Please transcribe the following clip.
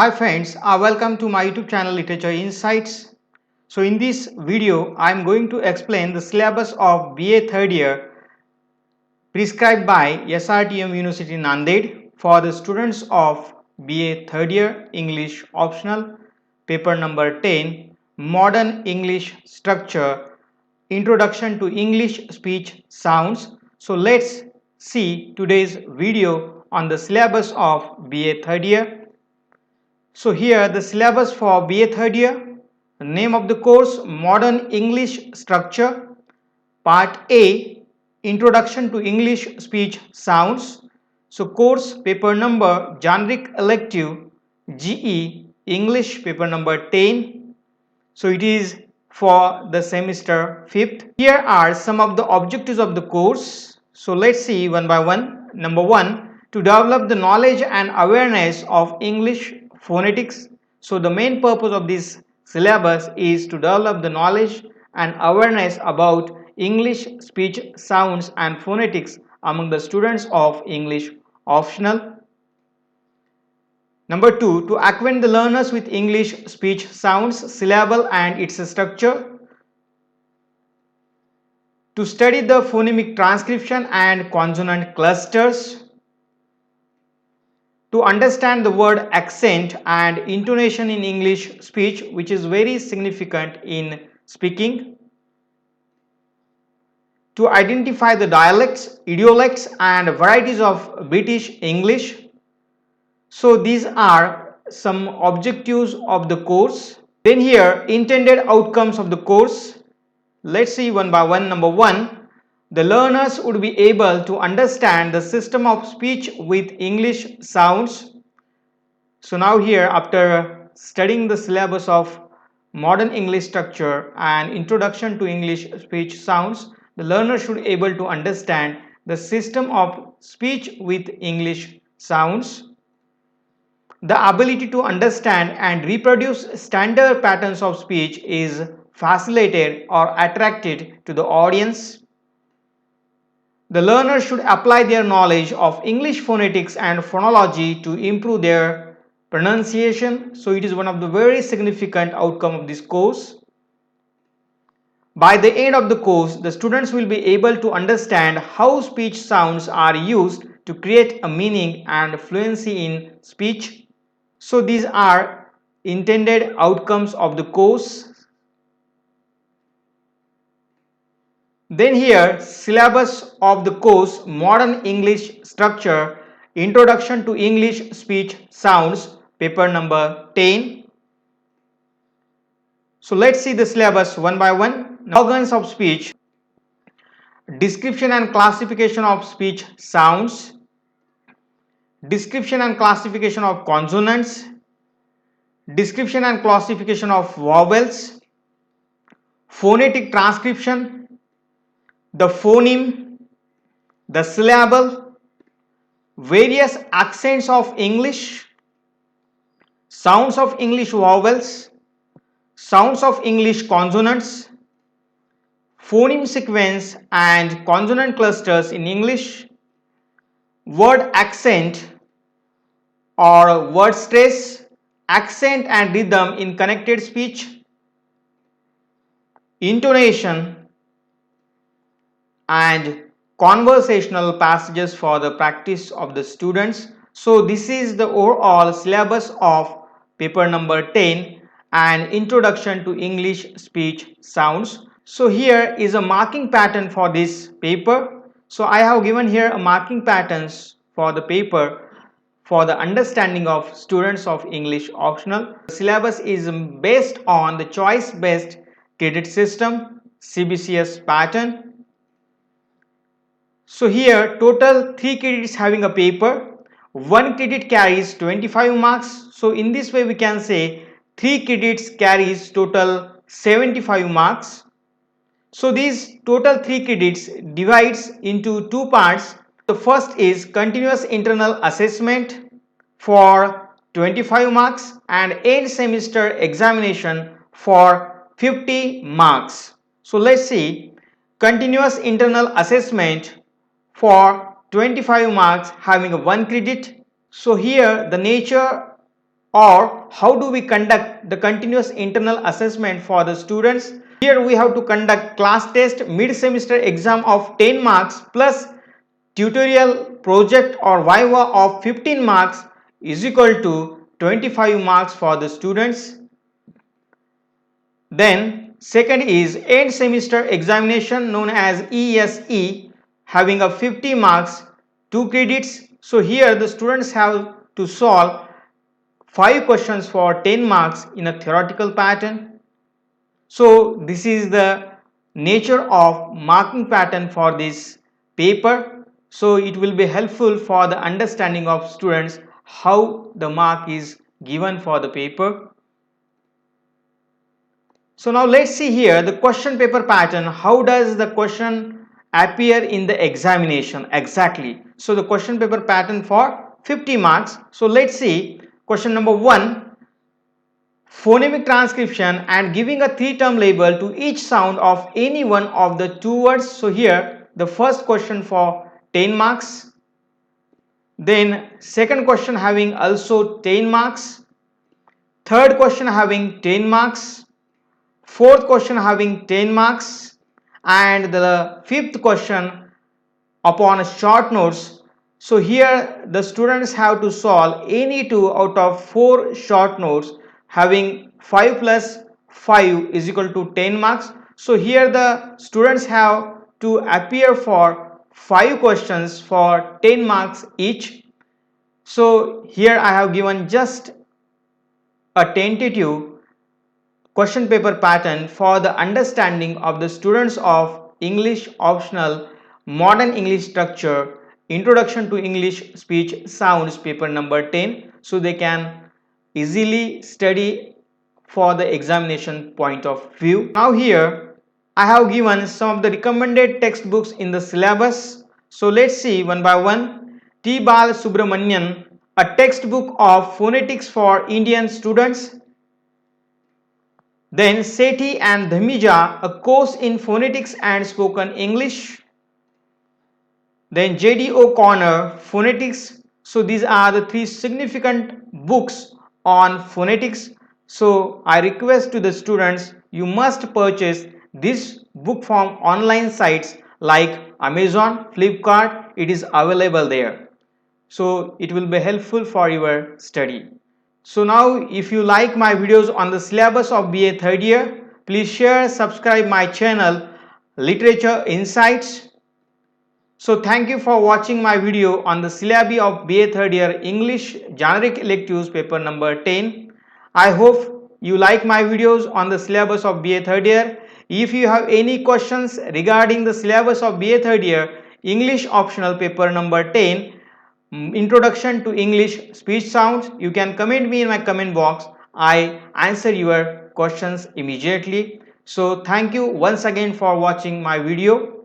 Hi friends, welcome to my YouTube channel Literature Insights. So in this video, I am going to explain the syllabus of BA third year prescribed by SRTM University Nanded for the students of BA third year English optional paper number 10 Modern English Structure Introduction to English Speech Sounds. So let's see today's video on the syllabus of BA third year. So here the syllabus for BA third year, the name of the course Modern English Structure, Part A Introduction to English Speech Sounds. So course paper number Generic Elective GE English paper number 10. So it is for the semester 5th. Here are some of the objectives of the course. So let's see one by one. Number 1, to develop the knowledge and awareness of English phonetics. So the main purpose of this syllabus is to develop the knowledge and awareness about English speech sounds and phonetics among the students of English optional. Number 2, to acquaint the learners with English speech sounds, syllable and its structure. To study the phonemic transcription and consonant clusters. To understand the word accent and intonation in English speech, which is very significant in speaking. To identify the dialects, idiolects and varieties of British English. So these are some objectives of the course. Then here intended outcomes of the course. Let's see one by one. Number 1, the learners would be able to understand the system of speech with English sounds. So now here, after studying the syllabus of Modern English Structure and Introduction to English Speech Sounds, the learner should be able to understand the system of speech with English sounds. The ability to understand and reproduce standard patterns of speech is facilitated or attracted to the audience. The learner should apply their knowledge of English phonetics and phonology to improve their pronunciation. So it is one of the very significant outcome of this course. By the end of the course, the students will be able to understand how speech sounds are used to create a meaning and fluency in speech. So these are intended outcomes of the course. Then here, syllabus of the course Modern English Structure Introduction to English Speech Sounds, paper number 10. So let's see the syllabus one by one. Organs of speech, description and classification of speech sounds, description and classification of consonants, description and classification of vowels, phonetic transcription, the phoneme, the syllable, various accents of English, sounds of English vowels, sounds of English consonants, phoneme sequence and consonant clusters in English, word accent or word stress, accent and rhythm in connected speech, intonation and conversational passages for the practice of the students. So this is the overall syllabus of paper number 10 and Introduction to English Speech Sounds. So here is a marking pattern for this paper. So I have given here a marking patterns for the paper for the understanding of students of English optional. The syllabus is based on the choice based credit system CBCS pattern. So here total 3 credits having a paper, 1 credit carries 25 marks. So in this way we can say 3 credits carries total 75 marks. So these total 3 credits divides into 2 parts. The first is continuous internal assessment for 25 marks and end semester examination for 50 marks. So let's see continuous internal assessment for 25 marks having a 1 credit. So here the nature or how do we conduct the continuous internal assessment for the students? Here we have to conduct class test, mid-semester exam of 10 marks plus tutorial project or viva of 15 marks is equal to 25 marks for the students. Then second is end semester examination known as ESE, having a 50 marks, 2 credits. So here the students have to solve 5 questions for 10 marks in a theoretical pattern. So this is the nature of marking pattern for this paper. So it will be helpful for the understanding of students how the mark is given for the paper. So now let's see here the question paper pattern. How does the question appear in the examination exactly? So the question paper pattern for 50 marks. So let's see question number 1, phonemic transcription and giving a 3-term label to each sound of any one of the 2 words. So here the first question for 10 marks. Then second question having also 10 marks. Third question having 10 marks. Fourth question having 10 marks, and the fifth question upon short notes. So here the students have to solve any 2 out of 4 short notes having 5 plus 5 is equal to 10 marks. So here the students have to appear for 5 questions for 10 marks each. So here I have given just a tentative question paper pattern for the understanding of the students of English optional modern English structure introduction to English speech sounds paper number 10, so they can easily study for the examination point of view. Now here I have given some of the recommended textbooks in the syllabus. So let's see one by one. T. Bal Subramanian, a textbook of phonetics for Indian students. Then Sethi and Dhamija, a course in phonetics and spoken English. Then J.D. O'Connor, phonetics. So these are the 3 significant books on phonetics. So I request to the students, you must purchase this book from online sites like Amazon, Flipkart. It is available there. So it will be helpful for your study. So now if you like my videos on the syllabus of BA third year, please share, subscribe my channel Literature Insights. So thank you for watching my video on the syllabi of BA third year English generic electives paper number 10. I hope you like my videos on the syllabus of BA third year. If you have any questions regarding the syllabus of BA third year English optional paper number 10, introduction to English speech sounds, you can comment me in my comment box. I answer your questions immediately. So thank you once again for watching my video.